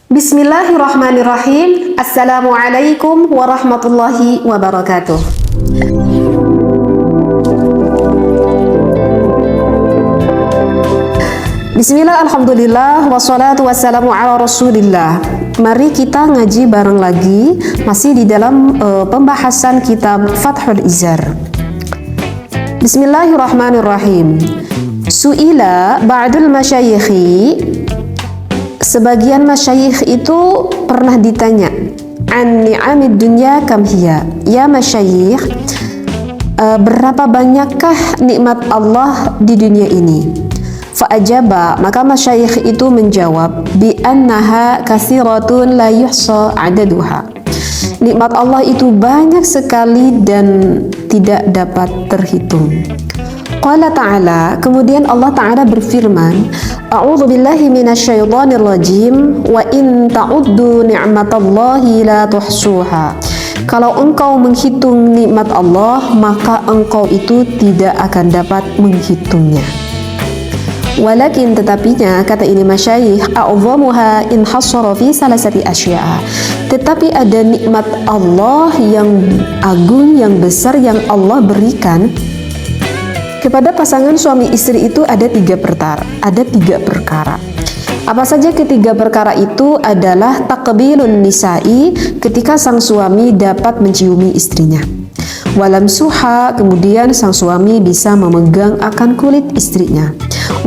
Bismillahirrahmanirrahim. Assalamualaikum warahmatullahi wabarakatuh. Bismillah, alhamdulillah, wassalatu wassalamu ala rasulillah. Mari kita ngaji bareng lagi, masih di dalam pembahasan kitab Fathul Izar. Bismillahirrahmanirrahim. Su'ila ba'dul masyayikhi, sebagian masyayikh itu pernah ditanya, an ni'amid dunya kam hiya, ya masyayikh, berapa banyakkah nikmat Allah di dunia ini? Fa'ajaba, maka masyayikh itu menjawab, bi annaha katsiratun la yuhsa adaduha. Nikmat Allah itu banyak sekali dan tidak dapat terhitung. Qala ta'ala, kemudian Allah Ta'ala berfirman, a'udzu billahi minasyaitonir rajim, wa in ta'uddu ni'matallahi la tuhsuha. Kalau engkau menghitung nikmat Allah, maka engkau itu tidak akan dapat menghitungnya. Walakin, tetapinya, kata ini masyayikh, a'udzamuha in hassara fi salasati asya'a. Tetapi ada nikmat Allah yang agung, yang besar, yang Allah berikan kepada pasangan suami istri itu ada tiga perkara. Apa saja ketiga perkara itu? Adalah takbilun nisa'i, ketika sang suami dapat menciumi istrinya. Walam suha, kemudian sang suami bisa memegang akan kulit istrinya.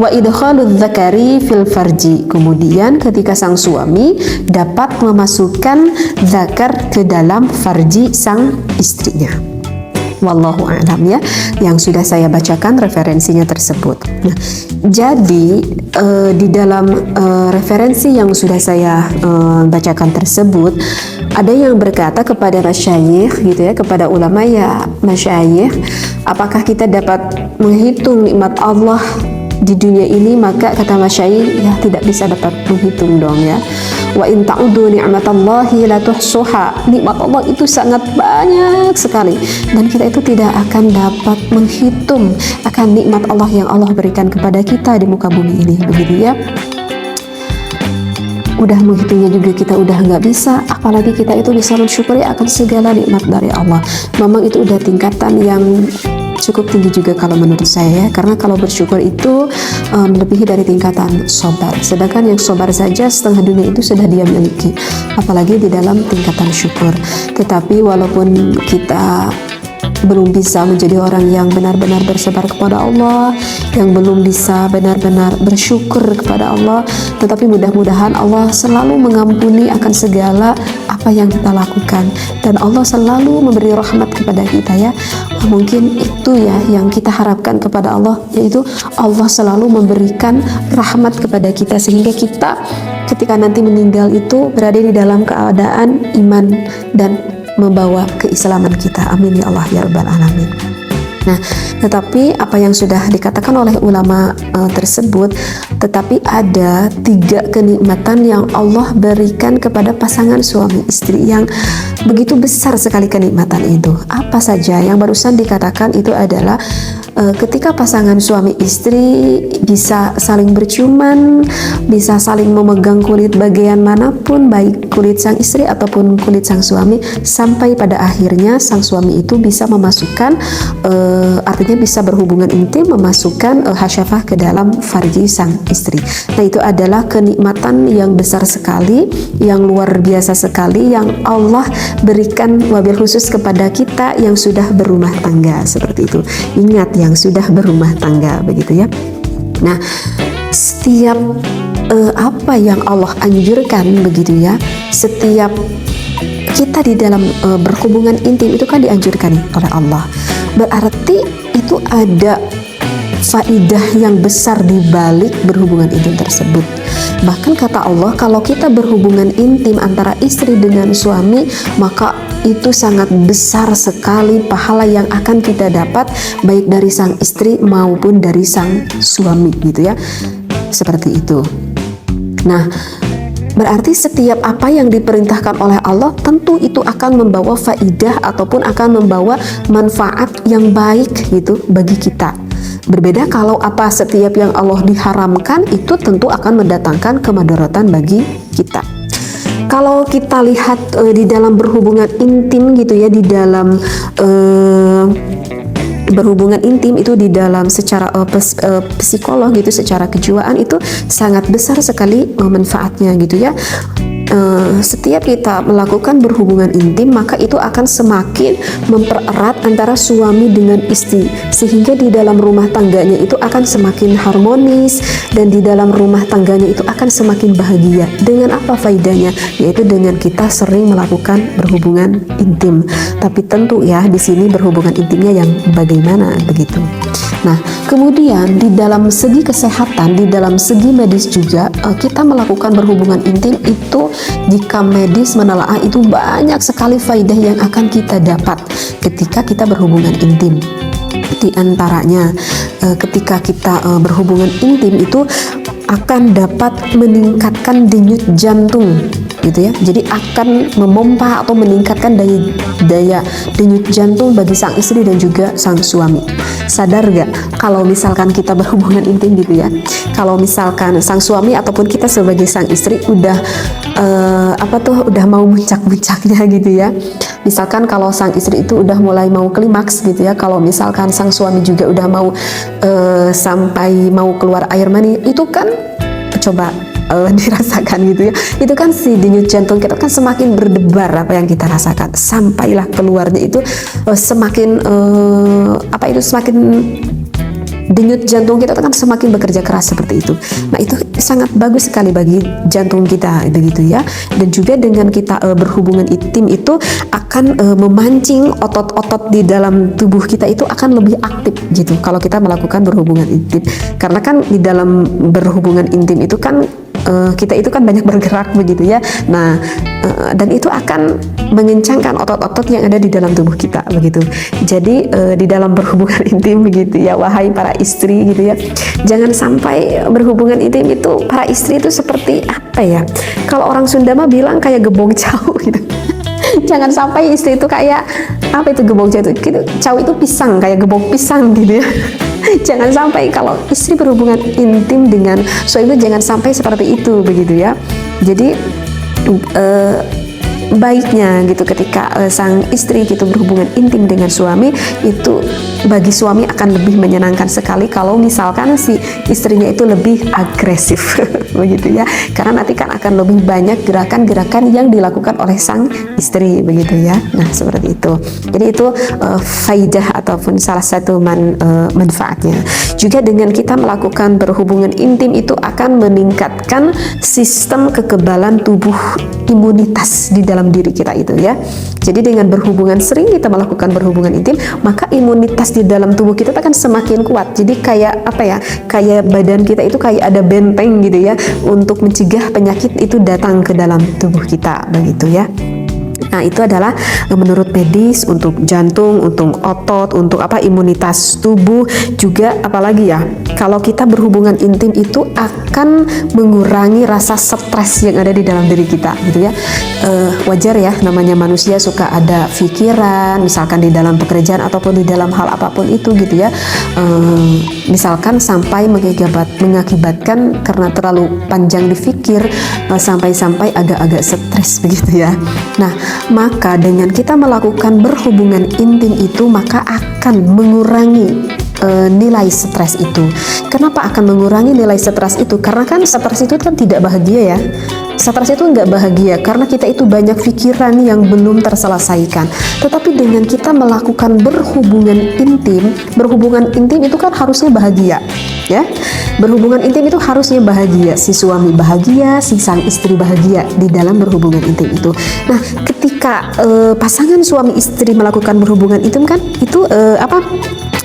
Wa idkhaludz dzakari fil farji, kemudian ketika sang suami dapat memasukkan zakar ke dalam farji sang istrinya. Wallahu a'lam, ya, yang sudah saya bacakan referensinya tersebut. Nah, jadi di dalam referensi yang sudah saya bacakan tersebut, ada yang berkata kepada masyayikh gitu ya, kepada ulama, ya masyayikh, apakah kita dapat menghitung nikmat Allah di dunia ini? Maka kata masyayikh, ya tidak bisa dapat menghitung dong, ya. Wa in ta'uddu ni'matallahi la tuhsuha. Nikmat Allah itu sangat banyak sekali dan kita itu tidak akan dapat menghitung akan nikmat Allah yang Allah berikan kepada kita di muka bumi ini, begitu ya. Udah menghitungnya juga kita udah nggak bisa, apalagi kita itu bisa mensyukuri akan segala nikmat dari Allah. Memang itu udah tingkatan yang cukup tinggi juga kalau menurut saya, karena kalau bersyukur itu melebihi dari tingkatan sobar. Sedangkan yang sobar saja setengah dunia itu sudah dia miliki, apalagi di dalam tingkatan syukur. Tetapi walaupun kita belum bisa menjadi orang yang benar-benar bersabar kepada Allah, yang belum bisa benar-benar bersyukur kepada Allah, tetapi mudah-mudahan Allah selalu mengampuni akan segala apa yang kita lakukan, dan Allah selalu memberi rahmat kepada kita, ya. Mungkin itu ya yang kita harapkan kepada Allah, yaitu Allah selalu memberikan rahmat kepada kita, sehingga kita ketika nanti meninggal itu berada di dalam keadaan iman dan membawa keislaman kita. Amin ya Allah ya rabbal alamin. Nah, tetapi apa yang sudah dikatakan oleh ulama tersebut, tetapi ada tiga kenikmatan yang Allah berikan kepada pasangan suami istri yang begitu besar sekali kenikmatan itu. Apa saja yang barusan dikatakan itu adalah ketika pasangan suami istri bisa saling berciuman, bisa saling memegang kulit bagian manapun, baik kulit sang istri ataupun kulit sang suami, sampai pada akhirnya sang suami itu bisa memasukkan artinya bisa berhubungan intim, memasukkan hasyafah ke dalam farji sang istri. Nah, itu adalah kenikmatan yang besar sekali, yang luar biasa sekali, yang Allah berikan wabil khusus kepada kita yang sudah berumah tangga, seperti itu. Ingat, yang sudah berumah tangga, begitu ya. Nah, setiap apa yang Allah anjurkan, begitu ya, setiap kita di dalam berhubungan intim itu kan dianjurkan oleh Allah. Berarti itu ada faidah yang besar di balik berhubungan intim tersebut. Bahkan kata Allah, kalau kita berhubungan intim antara istri dengan suami, maka itu sangat besar sekali pahala yang akan kita dapat, baik dari sang istri maupun dari sang suami, gitu ya. Seperti itu. Nah, berarti setiap apa yang diperintahkan oleh Allah tentu itu akan membawa faidah ataupun akan membawa manfaat yang baik gitu bagi kita. Berbeda kalau apa setiap yang Allah diharamkan itu tentu akan mendatangkan kemudaratan bagi kita. Kalau kita lihat di dalam berhubungan intim gitu ya, di dalam berhubungan intim itu di dalam secara psikolog gitu, secara kejiwaan itu sangat besar sekali manfaatnya gitu ya. Setiap kita melakukan berhubungan intim, maka itu akan semakin mempererat antara suami dengan istri, sehingga di dalam rumah tangganya itu akan semakin harmonis, dan di dalam rumah tangganya itu akan semakin bahagia. Dengan apa faedahnya? Yaitu dengan kita sering melakukan berhubungan intim. Tapi tentu ya, di sini berhubungan intimnya yang bagaimana begitu. Nah, kemudian di dalam segi kesehatan, di dalam segi medis juga, kita melakukan berhubungan intim itu, jika medis menelaah itu banyak sekali faidah yang akan kita dapat ketika kita berhubungan intim. Di antaranya, ketika kita berhubungan intim itu akan dapat meningkatkan denyut jantung gitu ya. Jadi akan memompa atau meningkatkan daya denyut jantung bagi sang istri dan juga sang suami. Sadar gak kalau misalkan kita berhubungan intim gitu ya, kalau misalkan sang suami ataupun kita sebagai sang istri udah udah mau muncak-muncaknya gitu ya. Misalkan kalau sang istri itu udah mulai mau klimaks gitu ya, kalau misalkan sang suami juga udah mau sampai mau keluar air mani, itu kan coba dirasakan gitu ya, itu kan si denyut jantung kita kan semakin berdebar, apa yang kita rasakan sampailah keluarnya itu semakin semakin denyut jantung kita kan semakin bekerja keras seperti itu. Nah, itu sangat bagus sekali bagi jantung kita begitu ya. Dan juga dengan kita berhubungan intim itu akan memancing otot-otot di dalam tubuh kita itu akan lebih aktif gitu kalau kita melakukan berhubungan intim. Karena kan di dalam berhubungan intim itu kan kita itu kan banyak bergerak begitu ya. Nah, dan itu akan mengencangkan otot-otot yang ada di dalam tubuh kita begitu. Jadi di dalam berhubungan intim begitu ya, wahai para istri gitu ya, jangan sampai berhubungan intim itu para istri itu seperti apa ya, kalau orang Sunda mah bilang kayak gebong cau gitu. Jangan sampai istri itu kayak apa itu gebong cau itu gitu, cau itu pisang, kayak gebong pisang gitu ya. Jangan sampai kalau istri berhubungan intim dengan suami itu jangan sampai seperti itu begitu ya. Jadi baiknya gitu ketika sang istri gitu berhubungan intim dengan suami itu, bagi suami akan lebih menyenangkan sekali kalau misalkan si istrinya itu lebih agresif begitu ya, karena nanti kan akan lebih banyak gerakan-gerakan yang dilakukan oleh sang istri begitu ya. Nah, seperti itu. Jadi itu faidah ataupun salah satu manfaatnya. Juga dengan kita melakukan berhubungan intim itu akan meningkatkan sistem kekebalan tubuh, imunitas di dalam diri kita itu ya. Jadi dengan berhubungan sering kita melakukan berhubungan intim, maka imunitas di dalam tubuh kita akan semakin kuat. Jadi kayak apa ya, kayak badan kita itu kayak ada benteng gitu ya, untuk mencegah penyakit itu datang ke dalam tubuh kita begitu ya. Nah, itu adalah menurut medis untuk jantung, untuk otot, untuk imunitas tubuh juga. Apalagi ya, kalau kita berhubungan intim itu akan mengurangi rasa stres yang ada di dalam diri kita gitu ya. Wajar ya, namanya manusia suka ada pikiran, misalkan di dalam pekerjaan ataupun di dalam hal apapun itu gitu ya. Misalkan sampai mengakibatkan karena terlalu panjang dipikir sampai-sampai agak-agak stres begitu ya. Nah, maka dengan kita melakukan berhubungan intim itu maka akan mengurangi nilai stres itu. Kenapa akan mengurangi nilai stres itu? Karena kan stres itu kan tidak bahagia ya. Stres itu nggak bahagia karena kita itu banyak pikiran yang belum terselesaikan. Tetapi dengan kita melakukan berhubungan intim itu kan harusnya bahagia ya. Berhubungan intim itu harusnya bahagia, si suami bahagia, si sang istri bahagia di dalam berhubungan intim itu. Nah, ketika pasangan suami istri melakukan berhubungan intim kan itu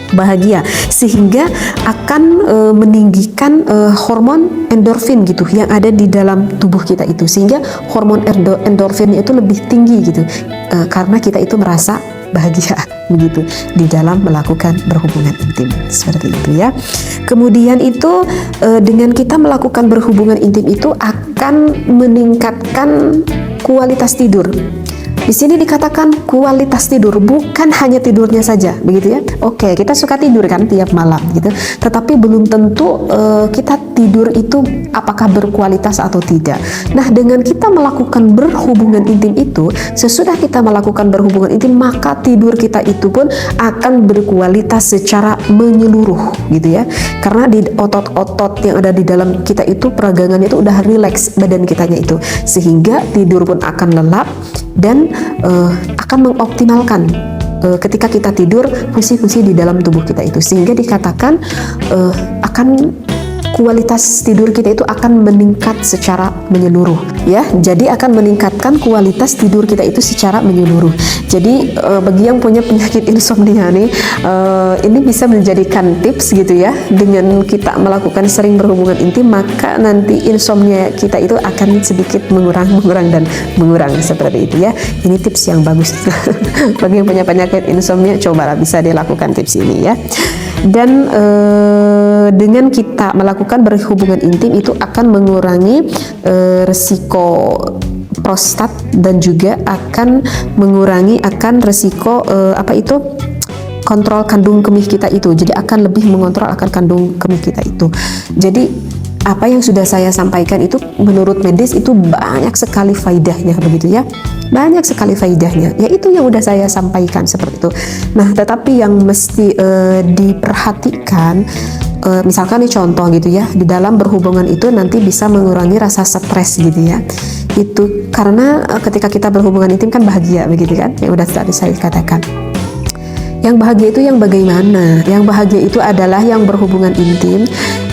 bahagia, sehingga akan meninggikan hormon endorfin gitu yang ada di dalam tubuh kita itu, sehingga hormon endorfinnya itu lebih tinggi gitu, karena kita itu merasa bahagia begitu di dalam melakukan berhubungan intim seperti itu ya. Kemudian itu dengan kita melakukan berhubungan intim itu akan meningkatkan kualitas tidur. Di sini dikatakan kualitas tidur, bukan hanya tidurnya saja, begitu ya. Oke, kita suka tidur kan tiap malam gitu, tetapi belum tentu kita tidur itu apakah berkualitas atau tidak. Nah, dengan kita melakukan berhubungan intim itu, sesudah kita melakukan berhubungan intim, maka tidur kita itu pun akan berkualitas secara menyeluruh gitu ya. Karena di otot-otot yang ada di dalam kita itu peragangannya itu udah rileks badan kitanya itu, sehingga tidur pun akan lelap dan akan mengoptimalkan ketika kita tidur fungsi-fungsi di dalam tubuh kita itu, sehingga dikatakan akan kualitas tidur kita itu akan meningkat secara menyeluruh ya. Jadi akan meningkatkan kualitas tidur kita itu secara menyeluruh. Jadi bagi yang punya penyakit insomnia nih, ini bisa menjadikan tips gitu ya. Dengan kita melakukan sering berhubungan intim, maka nanti insomnia kita itu akan sedikit mengurang dan mengurang seperti itu ya. Ini tips yang bagus. Bagi yang punya penyakit insomnia, cobalah bisa dilakukan tips ini ya. Dan dengan kita melakukan berhubungan intim itu akan mengurangi resiko prostat dan juga akan mengurangi resiko kontrol kandung kemih kita itu. Jadi akan lebih mengontrol akan kandung kemih kita itu. Jadi apa yang sudah saya sampaikan itu menurut medis itu banyak sekali faidahnya begitu ya. Banyak sekali faidahnya. Ya itu yang udah saya sampaikan seperti itu. Nah, tetapi yang mesti diperhatikan, misalkan nih contoh gitu ya, di dalam berhubungan itu nanti bisa mengurangi rasa stres gitu ya. Itu karena ketika kita berhubungan intim kan bahagia begitu kan, yang udah tadi saya katakan. Yang bahagia itu yang bagaimana? Yang bahagia itu adalah yang berhubungan intim,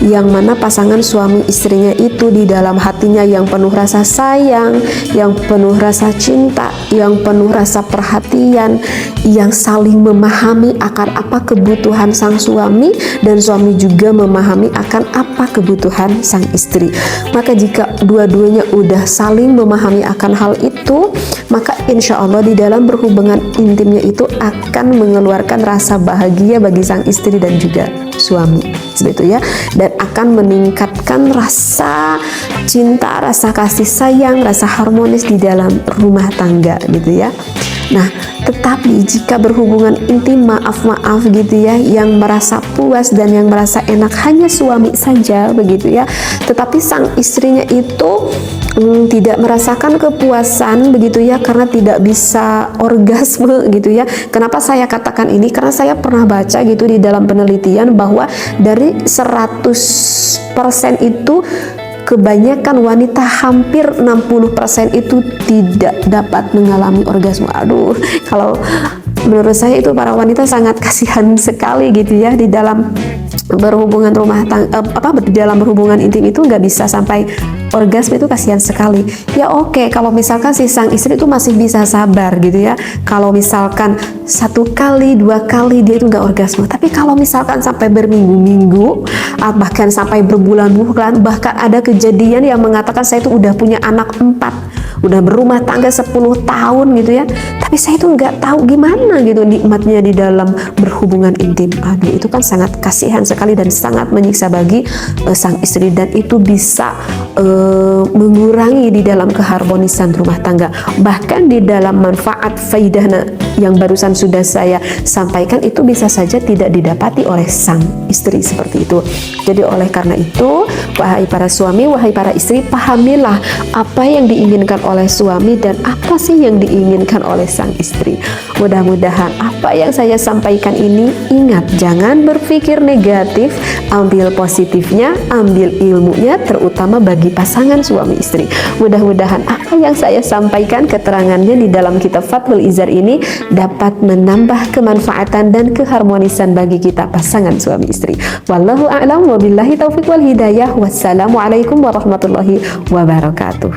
yang mana pasangan suami istrinya itu di dalam hatinya yang penuh rasa sayang, yang penuh rasa cinta, yang penuh rasa perhatian, yang saling memahami akan apa kebutuhan sang suami, dan suami juga memahami akan apa kebutuhan sang istri. Maka jika dua-duanya udah saling memahami akan hal itu, maka insya Allah di dalam berhubungan intimnya itu akan mengeluarkan rasa bahagia bagi sang istri dan juga suami, seperti itu ya, dan akan meningkatkan rasa cinta, rasa kasih sayang, rasa harmonis di dalam rumah tangga gitu ya. Nah, tetapi jika berhubungan intim, maaf gitu ya, yang merasa puas dan yang merasa enak hanya suami saja begitu ya, tetapi sang istrinya itu tidak merasakan kepuasan begitu ya, karena tidak bisa orgasme gitu ya. Kenapa saya katakan ini? Karena saya pernah baca gitu di dalam penelitian bahwa dari 100% itu kebanyakan wanita, hampir 60% itu tidak dapat mengalami orgasme. Aduh, kalau menurut saya itu para wanita sangat kasihan sekali gitu ya, di dalam berhubungan di dalam berhubungan intim itu nggak bisa sampai orgasme, itu kasihan sekali. Ya oke, kalau misalkan si sang istri itu masih bisa sabar gitu ya, kalau misalkan 1 kali 2 kali dia itu nggak orgasme. Tapi kalau misalkan sampai berminggu-minggu, bahkan sampai berbulan-bulan, bahkan ada kejadian yang mengatakan saya itu udah punya anak 4, udah berumah tangga 10 tahun gitu ya, tapi saya itu nggak tahu gimana gitu nikmatnya di dalam berhubungan intim. Aduh, itu kan sangat kasihan sekali dan sangat menyiksa bagi sang istri, dan itu bisa mengurangi di dalam keharmonisan rumah tangga. Bahkan di dalam manfaat faidah yang barusan sudah saya sampaikan itu bisa saja tidak didapati oleh sang istri seperti itu. Jadi oleh karena itu, wahai para suami, wahai para istri, pahamilah apa yang diinginkan oleh suami dan apa sih yang diinginkan oleh sang istri. Mudah-mudahan apa yang saya sampaikan ini, ingat, jangan berpikir negatif, ambil positifnya, ambil ilmunya, terutama bagi pasangan suami istri. Mudah-mudahan apa yang saya sampaikan, keterangannya di dalam kitab Fathul Izar ini dapat menambah kemanfaatan dan keharmonisan bagi kita pasangan suami istri. Wallahu a'lam wa billahi taufiq wal hidayah. Wassalamualaikum warahmatullahi wabarakatuh.